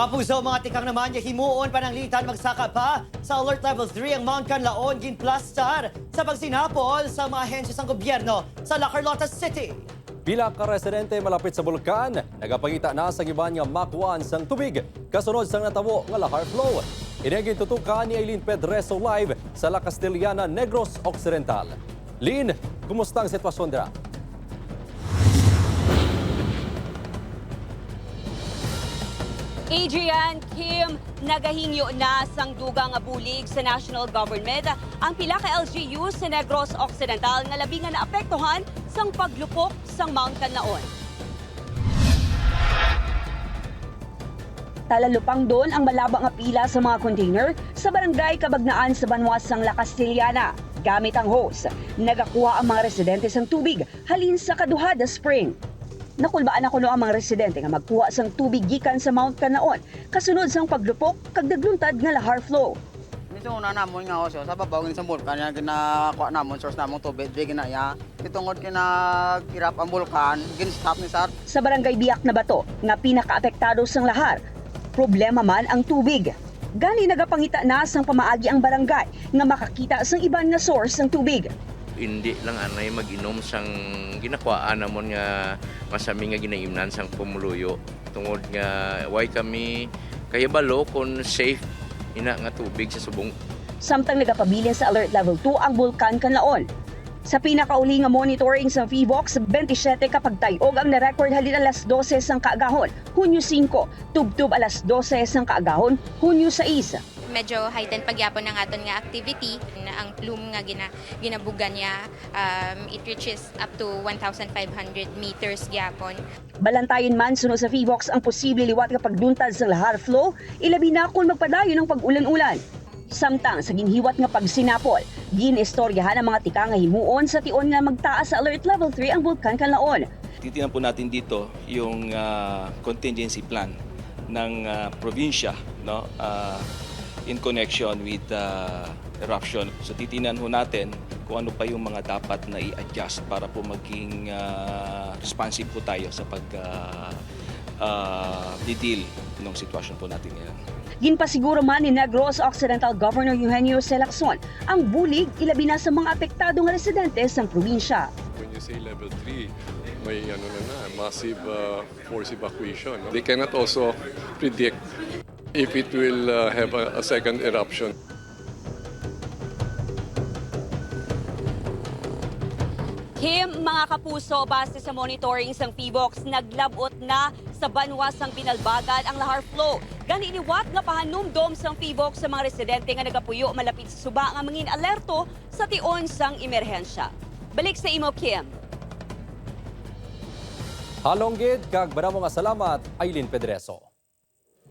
Mga puso, mga tikang naman, himuon pananglitan magsaka pa sa Alert Level 3 ang Mount Kanlaon, ginplastar sa pagsinapol sa mga ahensya ng gobyerno sa Lahar, City. Pila ka residente malapit sa bulkan, nagapangita na sa iban nga makuan sang tubig, kasunod sang natabo nga Lahar flow. Inaging tutukan ni Eileen Pedreso live sa La Castellana, Negros Occidental. Lin, kumusta ang sitwasyon dira? Adrian, Kim, nagahingyo na sang dugang nga bulig sa national government ang pila ka LGU sa Negros Occidental nga labi nga naapektuhan sang paglupok sang Mount Kanlaon. Talalupang doon ang malabang nga pila sa mga container sa barangay Kabagnaan sa Banwas sang La Castellana. Gamit ang hose, nagakuha ang mga residente sang tubig halin sa Kaduhada Spring. Nakulbaan ako no ang mga residente nga magkuha sang tubig gikan sa Mount Kanlaon kasunod sang paglupok kag nagluntad nga Lahar flow. Ito una namon nga oso sa babaw ng bulkan nga ginakuha namon source namong tubig di ginaya. Itungod kinagirap ang bulkan gin-stop ni sir. Sa barangay Biak na Bato nga pinakaapektado sang Lahar, problema man ang tubig. Gani nagapangita na sang pamaagi ang barangay nga makakita sang iban nga source ng tubig. Hindi lang anay mag-inom sang ginakuhaan namon nga masami nga ginaimnan sang pumuluyo tungod nga why kami kayabalo kung safe ina nga tubig sa subong. Samtang nagapabilin sa Alert Level 2 ang Bulkan Kanlaon. Sa pinakauli nga monitoring sa PHIVOLCS, 27 kapag tayog ang na-record halin alas 12 sang kaagahon, Hunyo 5, tubtub alas 12 sang kaagahon, Hunyo 6. Medyo heightened pagyapon ng aton nga activity na ang plume nga ginabugan niya it reaches up to 1,500 meters gyapon. Balantayin man suno sa PHIVOLCS ang posible liwat nga pagduntad sa Lahar flow, ilabi na kung magpadayon ng pag-ulan-ulan. Samtang sa ginhiwat nga pagsinapol, ginistoryahan ang mga tikang nga himuon sa tion nga magtaas sa Alert Level 3 ang Bulkan Kanlaon. Titingnan po natin dito yung contingency plan ng probinsya, no? In connection with eruption. So titingnan ho natin kung ano pa yung mga dapat na i-adjust para po maging responsive po tayo sa pag-deal ng sitwasyon po natin ngayon. Ginpasiguro man ni Negros Occidental Governor Eugenio Selacson ang bulig ilabi na sa mga apektado nga residente sa probinsya. When you say level 3, may massive force evacuation. No? They cannot also predict if it will have a second eruption. Kim, mga kapuso, base sa monitoring sang PHIVOLCS, naglabot na sa banwas sang binalbagan ang Lahar flow. Gani liwat nga pahanumdom sang PHIVOLCS sa mga residente nga nagapuyo malapit sa suba nga mangin alerto sa tion sang emerhensya. Balik sa imo, Kim. Halonggid kag baramo nga salamat, Eileen Pedreso.